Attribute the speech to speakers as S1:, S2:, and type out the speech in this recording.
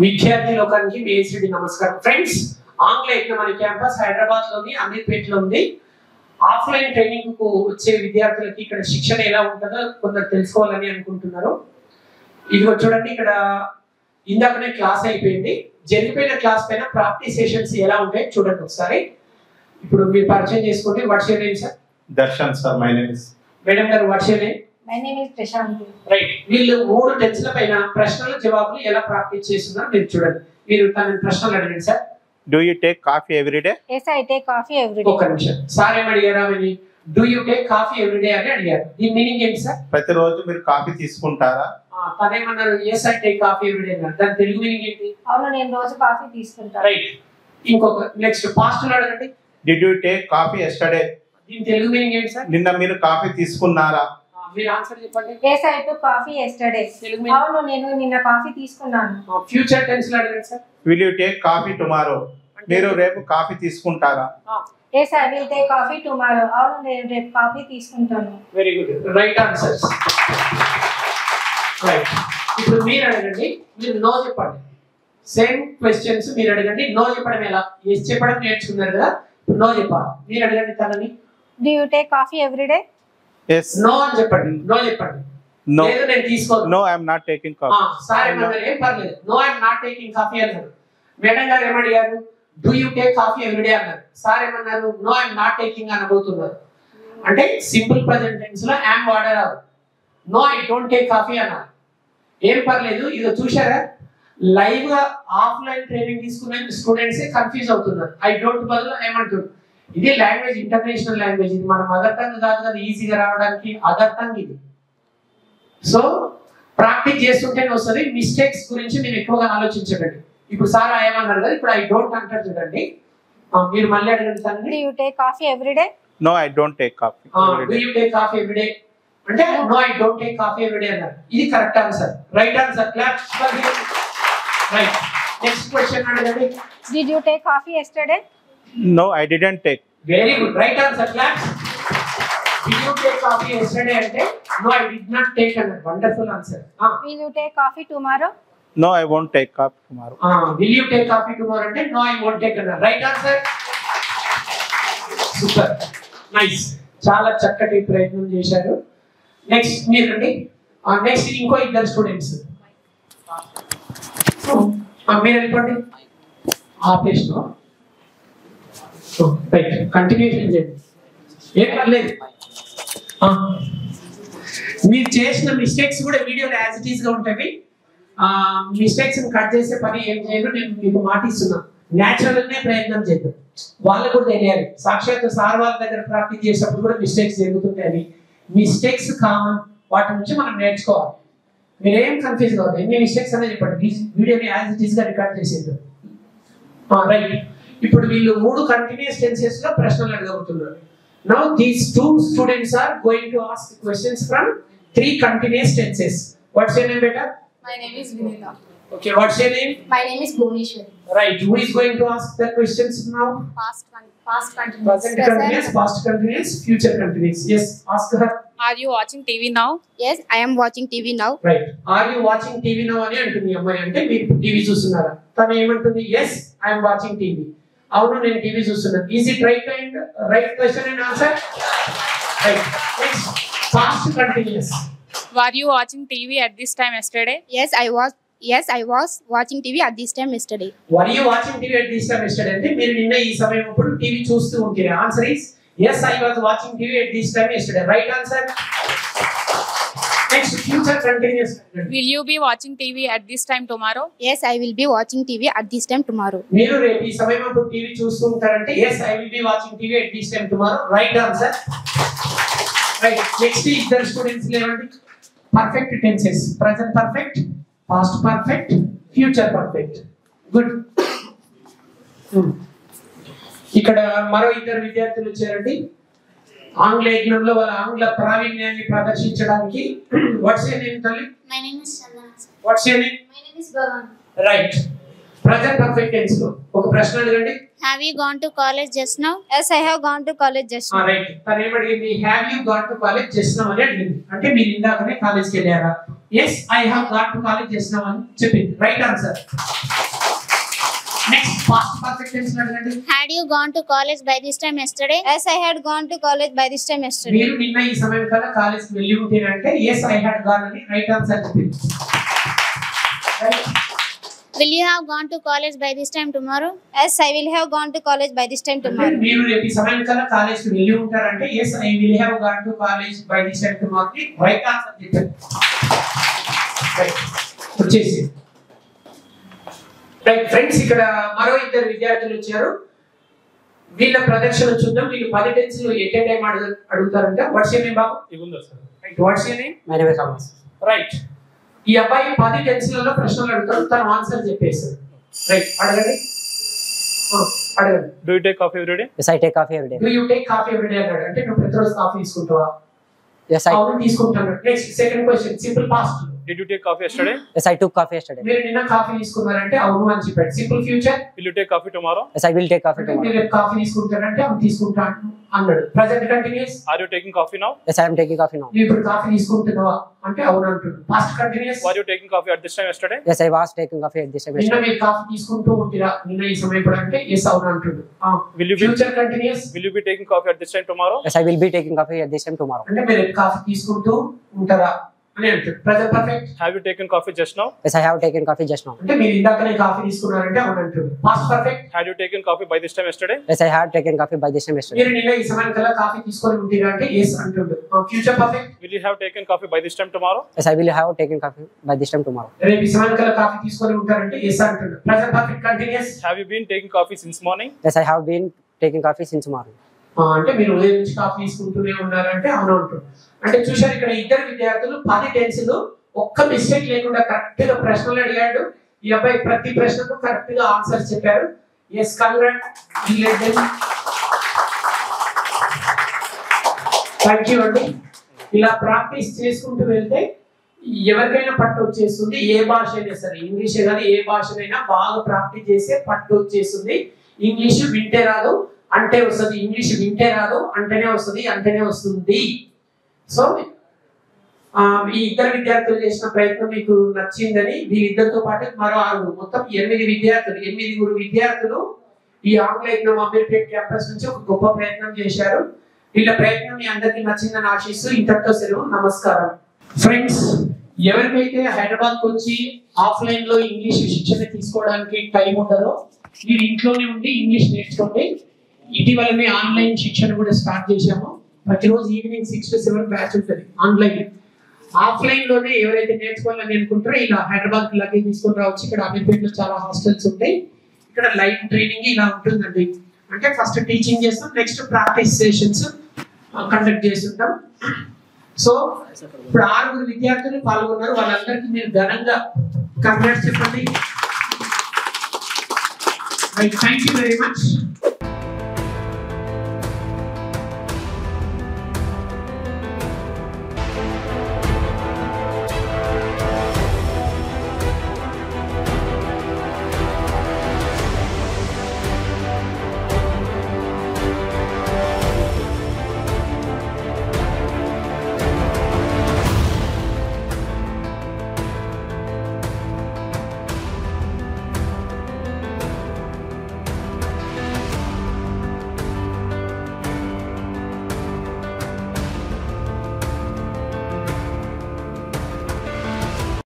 S1: విద్యార్థి లోకానికి మీ ఏసీడి నమస్కారం. ఫ్రెండ్స్, ఆంగ్ల యజ్ఞమని క్యాంపస్ హైదరాబాద్ లోని అమీర్పేటలో ఉంది. ఆఫ్లైన్ ట్రైనింగ్ కు వచ్చే విద్యార్థులకి ఇక్కడ శిక్షణ ఎలా ఉంటుందో కొందరు తెలుసుకోవాలని అనుకుంటున్నారు. ఇదిగో చూడండి, ఇక్కడ ఇందాకనే క్లాస్ అయిపోయింది. జరిగిపోయిన క్లాస్ పైన ప్రాక్టీస్ సెషన్స్ ఎలా ఉంటాయి చూడండి ఒకసారి. ఇప్పుడు మీరు పరిచయం చేసుకోండి. What's your name sir?
S2: Darshan sir. My name is.
S1: Madam గారు, what's your name?
S3: My name is Prashanti.
S1: Right. వీళ్ళు 3 టెన్స్ల పైన ప్రశ్నల జవాబులు ఎలా ప్రాక్టీస్ చేస్తున్నారో మీరు చూడండి. మీరు తన ప్రశ్నలు అడగండి sir.
S2: Do you take coffee every day?
S3: Yes, I take coffee every day.
S1: ఒక నిమిషం. సార్ ఏం అడిగారా? Do you take coffee every day అని అడిగారు. దీని మీనింగ్ ఏంటి సార్?
S2: ప్రతిరోజు మీరు కాఫీ తీసుకుంటారా?
S1: తనేమన్నారు? Yes I take coffee every day అన్నారు. దాని తెలుగు మీనింగ్ ఏంటి?
S3: అవును, నేను రోజు కాఫీ తీసుకుంటాను.
S1: రైట్. ఇంకొక నెక్స్ట్ పాస్ట్ లో అడగండి.
S2: Did you take coffee yesterday?
S1: దీని తెలుగు మీనింగ్ ఏంటి సార్?
S2: నిన్న మీరు కాఫీ తీసుకున్నారా?
S1: మీరు ఆన్సర్ చెప్పండి.
S3: Yes, I took coffee yesterday.
S1: Telugu meaning?
S3: అవును, నేను నిన్న కాఫీ తీసుకున్నాను.
S1: ఫ్యూచర్ టెన్స్ లో అడగండి sir.
S2: Will you take coffee tomorrow? మీరు రేపు కాఫీ తీసుకుంటారా?
S3: Yes, I will take coffee tomorrow. అవును, నేను రేపు కాఫీ తీసుకుంటాను.
S1: Very good. Right answers. Right. ఇప్పుడు మీరు అడగండి. మీరు నో చెప్పండి. సేమ్ క్వశ్చన్స్ మీరు అడగండి. నో చెప్పడం ఎలా? ఎస్ చెప్పడం నేర్చుకున్నారు కదా, నో చెప్పాలి. మీరు అడగండి తనని.
S3: Do you take coffee every day?
S2: yes.
S1: No అని చెప్పండి. నో చెప్పండి.
S2: no.
S1: లేదు నేను తీసుకోను.
S2: no, I am not taking coffee.
S1: Sir ఏమన్నారు? ఏం పర్లేదు. No I am not taking coffee అన్నారు. మేడం గారు ఏమడిగారు? Do you take coffee everyday అన్నారు. సార్ ఏమన్నారు? No I am not taking అనబోతున్నారు. అంటే సింపుల్ ప్రెజెంట్ టెన్స్ లో యామ్ వాడరాదు. No I don't take coffee అన్నారు. ఏం పర్లేదు. ఇదో చూశారా, లైవ్ గా ఆఫ్లైన్ ట్రైనింగ్ తీసుకునే స్టూడెంట్స్ కన్ఫ్యూజ్ అవుతున్నారు. ఐ డోంట్ బదులు ఏమంటున్నారు. ఇది లాంగ్వేజ్, ఇంటర్నేషనల్ లాంగ్వేజ్. ఇది మన మదర్ టంగ్ కాదు కదా ఈజీగా రావడానికి. అదర్ టంగ్ ఇది. సో ప్రాక్టీస్ చేస్తుంటేనే వస్తుంది. మిస్టేక్స్ గురించి మీరు ఎక్కువగా ఆలోచించకండి. ఇప్పుడు సార్ ఏమన్నారు కదా, ఇప్పుడు ఐ డోంట్ అంటారు చూడండి. మీరు మళ్ళీ అడగండి తనని.
S3: Do you take coffee every day?
S2: no, I don't take coffee every
S1: do
S2: day.
S1: You take coffee every day అంటే no I don't take coffee every day అన్నారు. ఇది correct answer. Right answer. Clap. Right. Next question అడగండి.
S3: Did you take coffee yesterday?
S2: no, I didn't take.
S1: Very good. Right answer. Clap. Did you take coffee yesterday అంటే no I did not take అన్నారు. Wonderful answer.
S3: Will you take coffee tomorrow?
S2: no, I won't take coffee tomorrow.
S1: will you take coffee tomorrow అంటే no I won't take అన్నారు. Right answer. Super. Nice. చాలా చక్కటి ప్రయత్నం చేశారు. Next మీరండి. Next ఇంకో ఇద్దరు స్టూడెంట్స్. మీరు వెళ్ళిపోండి. ఆపేసిన రైట్. కంటిన్యూషన్ చేయండి. ఏం పర్లేదు. మీరు చేసిన మిస్టేక్స్ కూడా వీడియోలో యాజ్ ఇట్ ఈస్ గా ఉంటాయి. మిస్టేక్స్ కట్ చేసే పని ఏం చేయరు. నేను మీకు మాట ఇస్తున్నా. న్యాచురల్ నే ప్రయత్నం చేద్దాం. వాళ్ళకు కూడా తెలియాలి. సాక్షాత్ సార్ వాళ్ళ దగ్గర ప్రాక్టీస్ చేసేటప్పుడు కూడా మిస్టేక్స్ జరుగుతుంటాయి. Mistakes common. వాటి నుంచి మనం నేర్చుకోవాలి. మీరేం కన్ఫ్యూజ్ కావద్దు. ఎన్ని మిస్టేక్స్ అనేది చెప్పండి. వీడియోని యాజ్ ఇట్ ఈస్ గా రికార్డ్ చేసేద్దాం. రైట్. ఇప్పుడు వీళ్ళు 3 కంటిన్యూస్ టెన్సెస్ లో ప్రశ్నలు అడగబోతున్నారు. Now these 2 students are going to ask questions from 3 continuous tenses. What's your name, beta?
S4: My name is Vinita.
S1: Okay, what's your name?
S4: My name is Bhuvneshwari.
S1: Right. Who is going to ask the questions now?
S4: Past continuous.
S1: Present continuous, past continuous, future continuous. Yes, ask her.
S5: Are you watching TV now?
S4: Yes, I am watching TV now.
S1: Right. Are you watching TV now అని అంటుంది అమ్మాయి. అంటే మీరు TV చూస్తున్నారా? తను ఏమంటుంది? Yes, I am watching TV. అవును, నేను టీవీ చూస్తున్నాను. Is it right and right question and answer? Right. Next past continuous.
S5: Were you watching TV at this time yesterday?
S4: Yes, I was watching TV at this time yesterday.
S1: Were you watching TV at this time yesterday? అంటే మీరు నిన్న ఈ సమయం అప్పుడు TV చూస్తూ ఉంటారు. Answer is yes, I was watching TV at this time yesterday. Right answer. Next future continuous.
S5: Will you be watching TV at this time tomorrow?
S4: Yes, I will be watching TV at this time tomorrow.
S1: మీరు రేపు ఈ సమయం అప్పుడు TV చూస్తూ ఉంటారంటే yes, I will be watching TV at this time tomorrow. Right answer. Right. Next ఇద్దరు students లేవండి. Perfect tenses. Present perfect, past perfect, future perfect. Good. ఇక్కడ మరో ఇద్దరు విద్యార్థులు వచ్చారండి. ఆంగ్ల యజ్ఞంలో వాళ్ళ ఆంగ్ల ప్రావీణ్యాన్ని ప్రదర్శించడానికి. వాట్స్ యువర్ నేమ్ తల్లి?
S4: My name is Chandana.
S1: What's your name?
S4: My name is Bhavan.
S1: Right. Present perfect tense లో ఒక ప్రశ్న అడగండి.
S4: Have you gone to college just now? Yes, I have gone to college just now.
S1: Right. తను ఏమడిగింది? Have you gone to college just now అని అడిగింది. అంటే మీరు ఇందాకనే కాలేజ్కి వెళ్ళారా? yes I have gone to college just now అని చెప్పింది. Right answer. Next past perfect tense అడగండి.
S4: Had you gone to college by this time yesterday?
S3: Yes, I had gone to college by this time yesterday.
S1: మీరు నిన్న ఈ సమయం కల్లా college కి వెళ్ళి ఉంటేనంటే yes I had gone అని రైట్ ఆన్సర్ చెప్పింది.
S4: Will you have gone to college by this time tomorrow?
S3: Yes, I will have gone to college by this time tomorrow.
S1: మీరు రేపు ఈ సమయం కల్లా కాలేజ్ కి వెళ్ళి ఉంటారంటే yes I will have gone to college by this time tomorrow కి right answer చెప్పండి. రైట్ వచ్చేసి రైట్ ఫ్రెండ్స్, ఇక్కడ మరో ఇద్దరు విద్యార్థులు వచ్చారు. వీళ్ళ ప్రదర్శన చూద్దాం. వీళ్ళు 10 టెన్స్ ఎట్ ఏ టైం అడుగుతారంట. వాట్స్ యువర్ నేమ్ బాబు?
S6: ఇగుందా sir.
S1: Right, what's your name?
S6: My name is అమస్.
S1: రైట్, ఈ అబ్బాయి 10 టెన్స్లలో ప్రశ్నలు అడుగుతాడు, తన ఆన్సర్ చెప్పేస్తాడు. రైట్, అడగండి. అడగండి.
S6: Do you take coffee every day?
S7: Yes, I take coffee every day.
S1: Do you take coffee every day అన్నాడు. అంటే నువ్వు ప్రతిరోజు కాఫీ తీసుకుంటావా?
S7: Yes, I.
S1: అవును తీసుకుంటాను. Next second question simple past.
S6: Did you take coffee yesterday?
S7: Yes, I took coffee yesterday.
S1: మీరు నిన్న coffee తీసుకున్నారంటే అవును అని చెప్పాడు. Simple future.
S6: Will you take coffee tomorrow?
S7: Yes, I will take coffee
S1: అంటే
S7: tomorrow.
S1: మీరు రేపు కాఫీ తీసుకుంటారంటే అవును తీసుకుంటాను అన్నాడు. Present continuous.
S6: Are you taking coffee now?
S7: Yes, I am taking coffee now.
S1: నువ్వు ఇప్పుడు కాఫీ తీసుకుంటున్నావా అంటే అవును అంటున్నాడు. Past continuous.
S6: Were you taking coffee at this time yesterday?
S7: Yes, I was taking coffee at this time
S1: నిన్న
S7: yesterday.
S1: మీరు coffee తీసుకుంటూ ఉంటారా నిన్న ఈ సమయం ఇప్పుడు అంటే ఎస్ అవును అంటుడు.
S6: Will you be
S1: future continuous.
S6: Will you be taking coffee at this time tomorrow?
S7: Yes, I will be taking coffee at this time tomorrow.
S1: అంటే మీరు కాఫీ తీసుకుంటూ ఉంటారా అని అంటాడు. Present perfect.
S6: Have you taken coffee just now?
S7: Yes, I have taken coffee just now.
S1: అంటే మీరు ఇందాకనే coffee తీసుకున్నారంటే అవును అంటాడు. Past perfect.
S6: Had you taken coffee by this time yesterday?
S7: Yes, I had taken coffee by this time yesterday.
S1: మీరు నిన్న ఈ సమయం కల్లా కాఫీ తీసుకొని ఉంటారా అంటే ఎస్ అంటాడు. Future perfect.
S6: Will you have taken coffee by this time tomorrow?
S7: Yes, I will have taken coffee by this time tomorrow.
S1: రేపు ఈ సమయం కల్లా కాఫీ తీసుకొని ఉంటారంటే ఎస్ అంటాడు. Present perfect continuous.
S6: Have you been taking coffee since morning?
S7: Yes, I have been taking coffee since morning.
S1: అంటే మీరు ఉదయం నుంచి కాఫీ తీసుకుంటూనే ఉన్నారంటే అవును అంటాడు. అంటే చూశారు ఇక్కడ ఇద్దరు విద్యార్థులు 10 టెన్స్లు ఒక్క మిస్టేక్ లేకుండా కరెక్ట్ గా ప్రశ్నలు అడిగాడు. ఈ అబ్బాయి ప్రతి ప్రశ్నకు కరెక్ట్ గా ఆన్సర్ చెప్పారు. Yes congrats. థ్యాంక్ యూ అండి. ఇలా ప్రాక్టీస్ చేసుకుంటూ వెళ్తే ఎవరికైనా పట్టు వచ్చేస్తుంది. ఏ భాష అయినా సరే, ఇంగ్లీషే కాదు ఏ భాషనైనా బాగా ప్రాక్టీస్ చేస్తే పట్టు వచ్చేస్తుంది. ఇంగ్లీష్ వింటే రాదు అంటే వస్తుంది, ఇంగ్లీష్ వింటే రాదు అంటేనే వస్తుంది, అంటేనే వస్తుంది. సో ఈ ఇద్దరు విద్యార్థులు చేసిన ప్రయత్నం మీకు నచ్చిందని, వీళ్ళిద్దరితో పాటు మరో 6 మొత్తం 8 విద్యార్థులు ఈ ఆంగ్ల యజ్ఞం అమీర్పేట్ క్యాంపస్ నుంచి ఒక గొప్ప ప్రయత్నం చేశారు. వీళ్ళ ప్రయత్నం మీ అందరికీ నచ్చిందని ఆశిస్తూ ఇంతటితో సెలవు. నమస్కారం. ఫ్రెండ్స్, ఎవరికైతే హైదరాబాద్కి వచ్చి ఆఫ్లైన్ లో ఇంగ్లీష్ శిక్షణ తీసుకోవడానికి టైం ఉండదో మీరు ఇంట్లోనే ఉండి ఇంగ్లీష్ నేర్చుకోండి. ఇటీవలనే ఆన్లైన్ శిక్షణ కూడా స్టార్ట్ చేశాము. ప్రతిరోజు ఈవినింగ్ 6 to 7 బ్యాచ్ ఉంటుంది ఆన్లైన్. ఆఫ్లైన్ లోనే ఎవరైతే నేర్చుకోవాలని అనుకుంటారో ఇలా హైదరాబాద్ లగేజ్ తీసుకొని రావచ్చు. ఇక్కడ అమీర్పేటలో చాలా హాస్టల్స్ ఉంటాయి. ఇక్కడ లైవ్ ట్రైనింగ్ ఇలా ఉంటుందండి. అంటే ఫస్ట్ టీచింగ్ చేస్తాం, నెక్స్ట్ ప్రాక్టీస్ సెషన్స్ కండక్ట్ చేస్తుంటాం. సో ఇప్పుడు 6 విద్యార్థులు పాల్గొన్నారు. వాళ్ళందరికీ మీరు ఘనంగా కంగ్రాట్స్ చెప్పండి. Thank you very much.